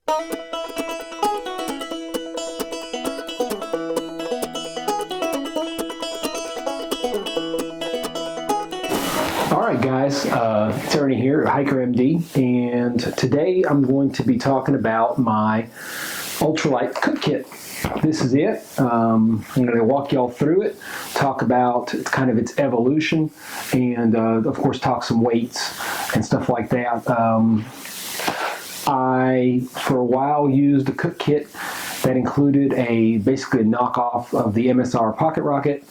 Alright guys, it's Ernie here at Hiker MD, and today I'm going to be talking about my Ultralight cook kit. This is it. I'm going to walk y'all through it, talk about kind of its evolution, and of course talk some weights and stuff like that. I, for a while, used a cook kit that included basically a knockoff of the MSR Pocket Rocket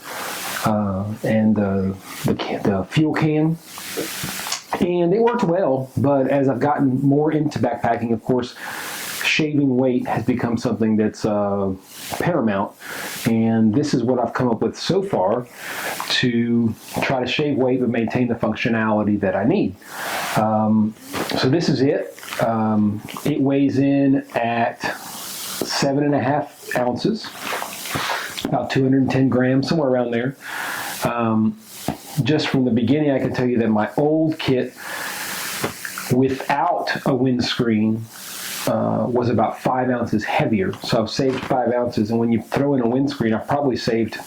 and the fuel can. And it worked well, but as I've gotten more into backpacking, of course, shaving weight has become something that's paramount, and this is what I've come up with so far to try to shave weight but maintain the functionality that I need. So this is it. It weighs in at 7.5 ounces, about 210 grams, somewhere around there. Just from the beginning, I can tell you that my old kit without a windscreen was about 5 ounces heavier. So I've saved 5 ounces, and when you throw in a windscreen, I've probably saved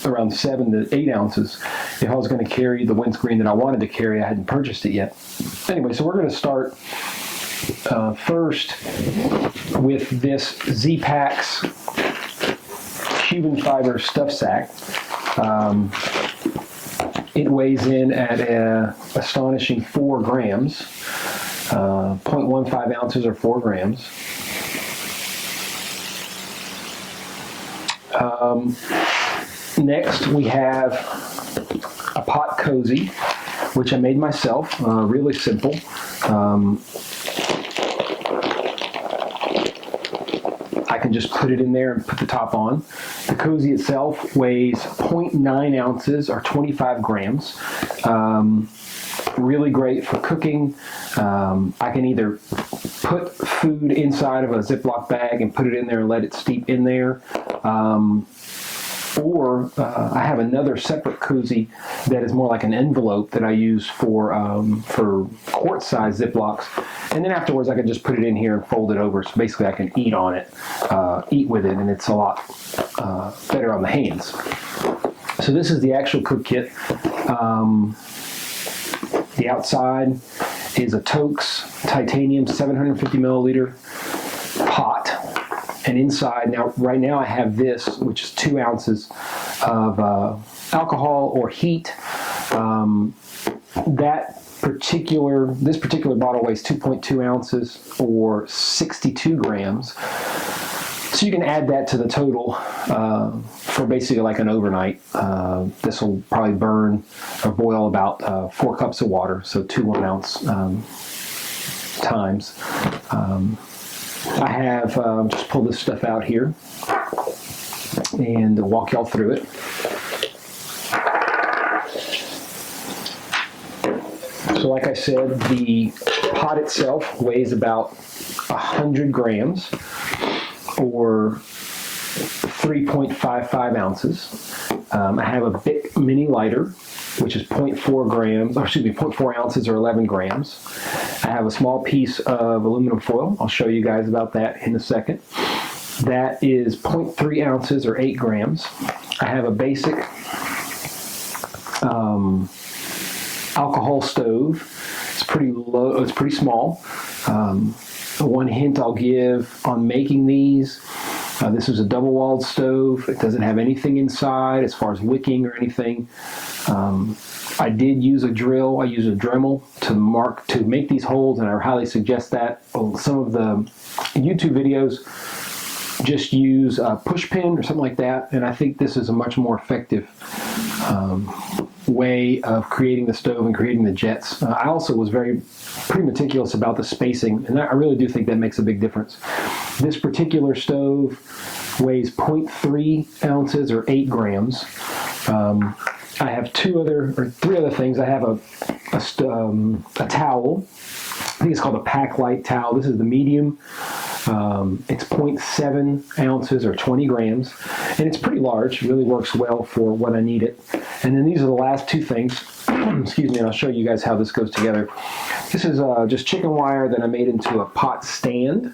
around 7 to 8 ounces if I was going to carry the windscreen that I wanted to carry. I hadn't purchased it yet. Anyway, so we're going to start first with this Z-Packs Cuban fiber stuff sack. It weighs in at an astonishing 4 grams, 0.15 ounces or 4 grams. Next, we have a pot cozy, which I made myself, really simple. I can just put it in there and put the top on. The cozy itself weighs 0.9 ounces or 25 grams. Really great for cooking. I can either put food inside of a Ziploc bag and put it in there and let it steep in there. Or I have another separate cozy that is more like an envelope that I use for quart-sized Ziplocs. And then afterwards I can just put it in here and fold it over. So basically I can eat on it, eat with it, and it's a lot better on the hands. So this is the actual cook kit. The outside is a Toaks titanium 750 milliliter pot. And inside, right now I have this, which is 2 ounces of alcohol or heat. This particular bottle weighs 2.2 ounces or 62 grams. So you can add that to the total for basically like an overnight. This will probably burn or boil about 4 cups of water, so 2 1-ounce times. I have just pulled this stuff out here and walk y'all through it. So like I said, the pot itself weighs about 100 grams or 3.55 ounces. I have a Bic mini lighter, which is 0.4 ounces or 11 grams. I have a small piece of aluminum foil. I'll show you guys about that in a second. That is 0.3 ounces or 8 grams. I have a basic alcohol stove. It's pretty low, it's pretty small. One hint I'll give on making these, this is a double-walled stove. It doesn't have anything inside as far as wicking or anything. I did use a drill. I used a Dremel to make these holes, and I highly suggest that. Some of the YouTube videos just use a push pin or something like that, and I think this is a much more effective way of creating the stove and creating the jets. I also was pretty meticulous about the spacing, and I really do think that makes a big difference. This particular stove weighs 0.3 ounces or 8 grams. I have 3 other things. I have a towel. I think it's called a Pack Light towel. This is the medium. It's 0.7 ounces or 20 grams, and it's pretty large. It really works well for what I need it. And then these are the last 2 things. Excuse me, and I'll show you guys how this goes together. This is just chicken wire that I made into a pot stand.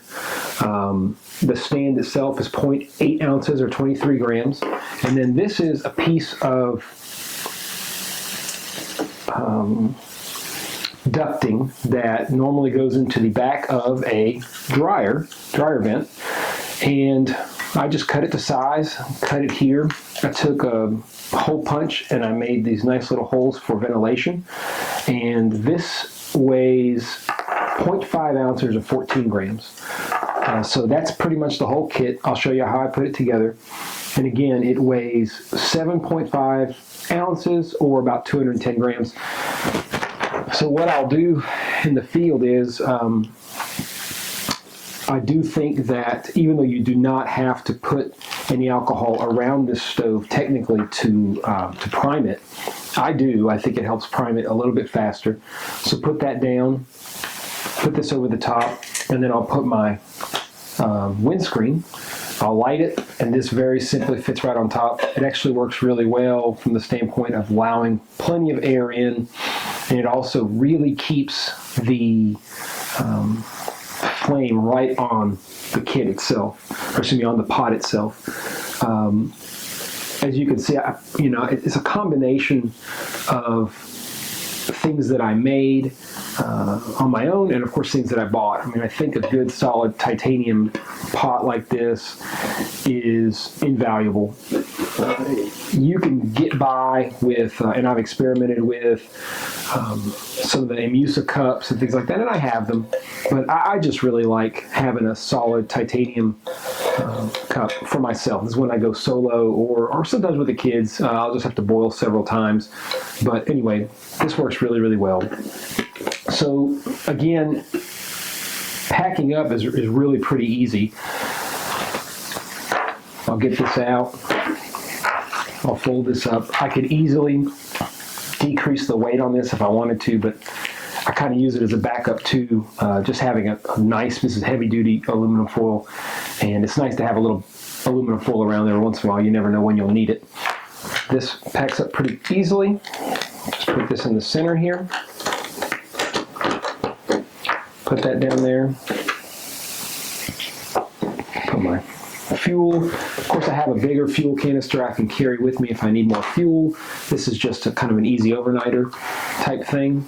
The stand itself is 0.8 ounces or 23 grams. And then this is a piece of ducting that normally goes into the back of a dryer vent. And I just cut it to size, cut it here. I took a hole punch and I made these nice little holes for ventilation. And this weighs 0.5 ounces or 14 grams. So that's pretty much the whole kit. I'll show you how I put it together. And again, it weighs 7.5 ounces or about 210 grams. So what I'll do in the field is, I do think that even though you do not have to put any alcohol around this stove technically to prime it, I do. I think it helps prime it a little bit faster. So put that down, put this over the top, and then I'll put my windscreen. I'll light it, and this very simply fits right on top. It actually works really well from the standpoint of allowing plenty of air in, and it also really keeps the flame right on the kit itself, or excuse me, on the pot itself. As you can see, it's a combination of things that I made on my own, and of course things that I bought. I mean, I think a good solid titanium pot like this is invaluable. You can get by with, and I've experimented with some of the Emusa cups and things like that, and I have them, but I just really like having a solid titanium cup for myself. This is when I go solo, or sometimes with the kids. I'll just have to boil several times. But anyway, this works really, really well. So again, packing up is really pretty easy. I'll get this out. I'll fold this up. I could easily decrease the weight on this if I wanted to, but I kind of use it as a backup too, just having a nice, this is heavy duty aluminum foil, and it's nice to have a little aluminum foil around there once in a while. You never know when you'll need it. This packs up pretty easily. Just put this in the center here. Put that down there. Put my fuel. Of course, I have a bigger fuel canister I can carry with me if I need more fuel. This is just a kind of an easy overnighter type thing.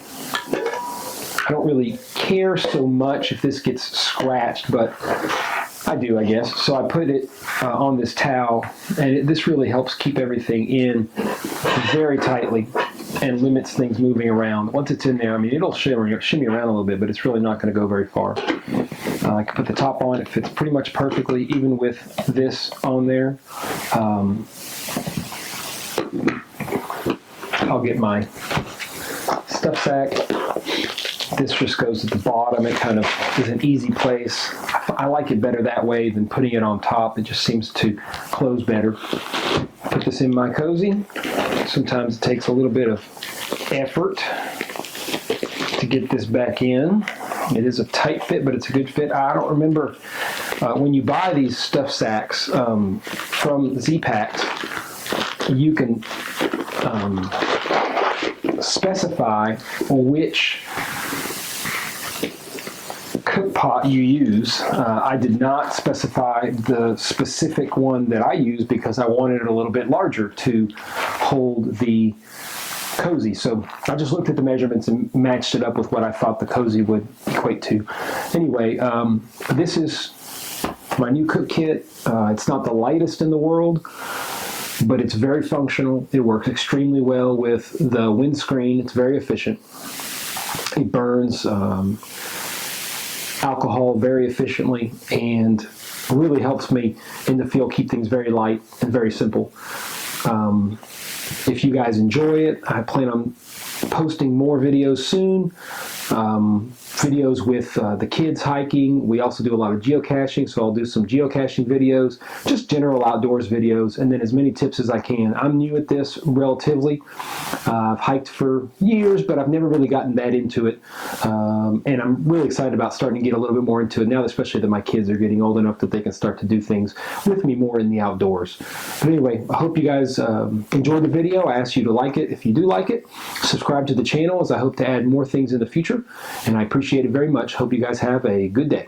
I don't really care so much if this gets scratched, but I do, I guess. So I put it on this towel, and this really helps keep everything in very tightly and limits things moving around. Once it's in there, I mean, it'll shimmy around a little bit, but it's really not going to go very far. I can put the top on. It fits pretty much perfectly, even with this on there. I'll get my stuff sack. This just goes at the bottom. It kind of is an easy place. I like it better that way than putting it on top. It just seems to close better. Put this in my cozy. Sometimes it takes a little bit of effort to get this back in. It is a tight fit, but it's a good fit. I don't remember when you buy these stuff sacks from Z-Packs, you can specify which cook pot you use. I did not specify the specific one that I use because I wanted it a little bit larger to hold the cozy. So I just looked at the measurements and matched it up with what I thought the cozy would equate to. Anyway, this is my new cook kit. It's not the lightest in the world, but it's very functional. It works extremely well with the windscreen. It's very efficient. It burns alcohol very efficiently and really helps me in the field keep things very light and very simple. If you guys enjoy it, I plan on posting more videos soon. Videos with the kids hiking. We also do a lot of geocaching, so I'll do some geocaching videos, just general outdoors videos, and then as many tips as I can. I'm new at this relatively. I've hiked for years, but I've never really gotten that into it. And I'm really excited about starting to get a little bit more into it now, especially that my kids are getting old enough that they can start to do things with me more in the outdoors. But anyway, I hope you guys enjoyed the video. I ask you to like it if you do like it. Subscribe to the channel, as I hope to add more things in the future. And I appreciate it very much. Hope you guys have a good day.